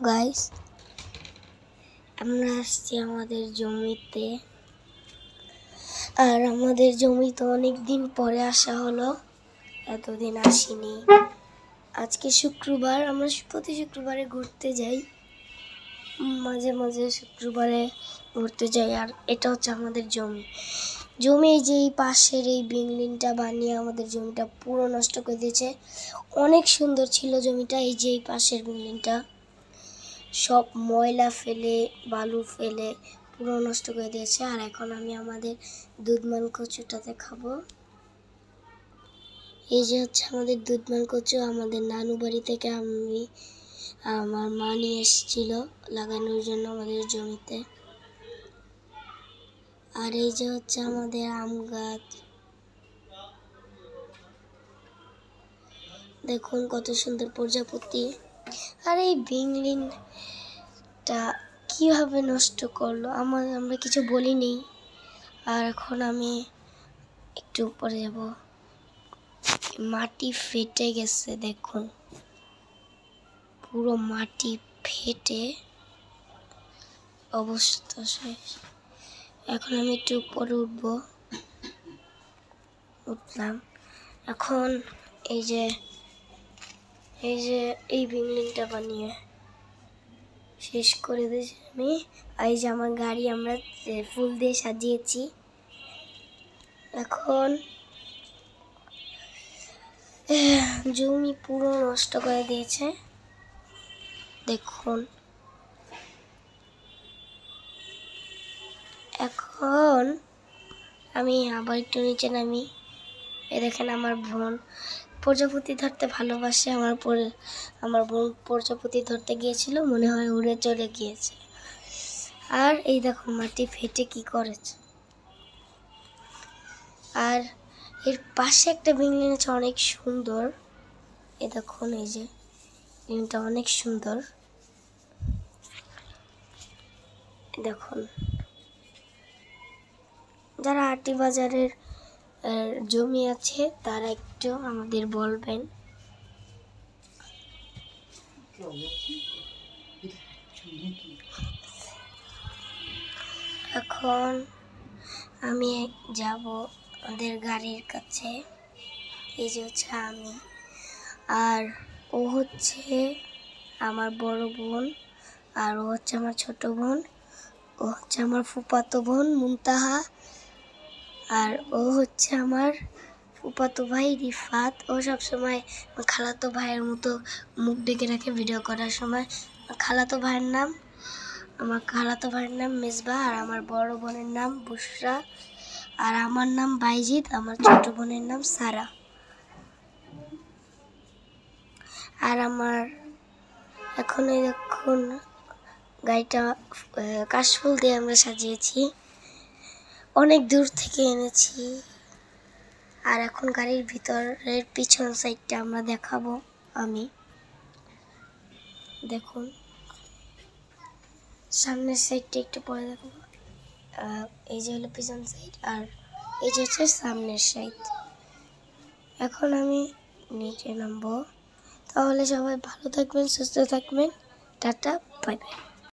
Guys, আমরা আসছি আমাদের জমিতে। আর আমাদের জমিতে অনেক দিন পরে আসা হলো, এতদিন আসিনি। আজকে শুক্রবার, আমরা প্রতি শুক্রবারে ঘুরতে যাই, মাঝে মাঝে শুক্রবারে ঘুরতে যাই। আর এটা হচ্ছে আমাদের জমি যে এই পাশের এই বিল্ডিংটা বানিয়ে আমাদের জমিটা পুরো নষ্ট করে দিয়েছে। অনেক সুন্দর ছিল জমিটা। এই যে এই পাশের বিল্ডিংটা সব ময়লা ফেলে, বালু ফেলে পুরো নষ্ট করে দিয়েছে। আর এখন আমি আমাদের দুধমান কচুটাতে খাবো। এই যে হচ্ছে আমাদের দুধমান কচু, আমাদের নানু বাড়ি থেকে আমার মা নিয়ে এসেছিল লাগানোর জন্য আমাদের জমিতে। আর এই যে হচ্ছে আমাদের আম গাছ, দেখুন কত সুন্দর প্রজাপতি। আর এই বিল্ডিংটা কিভাবে নষ্ট করলো, আমরা কিছু বলিনি। আর এখন আমি একটু উপরে যাব, মাটি ফেটে গেছে, দেখুন পুরো মাটি ফেটে অবস্থা শেষ। এখন আমি একটু উপরে উঠলাম। এখন এই যে এই বিল্ডিংটা বানিয়ে শেষ করে দিয়েছি আমি। এই যে আমার গাড়ি আমরা ফুল দিয়ে সাজিয়েছি। এখন জমি পুরো নষ্ট করে দিয়েছে, দেখুন। এখন আমি আবার একটু নিচে নামি। এই দেখেন আমার বোন প্রজাপতি ধরতে ভালোবাসে। আমার বোন প্রজাপতি ধরতে গিয়েছিল, মনে হয় উড়ে চলে গিয়েছে। আর এই দেখো মাটি ফেটে কি করেছে। আর এর পাশে একটা বিল্ডিং আছে অনেক সুন্দর। এই দেখুন, এই যে বিল্ডিংটা অনেক সুন্দর, দেখুন। যারা আটি বাজারের জমি আছে তারা একটু আমাদের বলবেন। এখন আমি যাব আমাদের গাড়ির কাছে। এই যে হচ্ছে আমি, আর ও হচ্ছে আমার বড় বোন, আর ও হচ্ছে আমার ছোট বোন। ও হচ্ছে আমার ফুফাতো বোন মুনতাহা, আর ও হচ্ছে আমার ফুফাতো ভাই রিফাত। ও সবসময় খালাতো ভাইয়ের মতো মুখ ডেকে রাখে ভিডিও করার সময়। আমার খালাতো ভাইয়ের নাম মেজবা, আর আমার বড় বোনের নাম বুশরা, আর আমার নাম বাইজিদ, আমার ছোট বোনের নাম সারা। আর আমার এখন দেখুন গাড়িটা কাশফুল দিয়ে আমরা সাজিয়েছি, অনেক দূর থেকে এনেছি। আর এখন গাড়ির ভিতরের পিছন সাইডটা আমরা দেখাবো। আমি দেখুন সামনের সাইডটা একটু পরে দেখাবো। এই যে হলো পিছন সাইড, আর এই যে হচ্ছে সামনের সাইড। এখন আমি নিচে নামবো। তাহলে সবাই ভালো থাকবেন, সুস্থ থাকবেন। Tata, bye bye.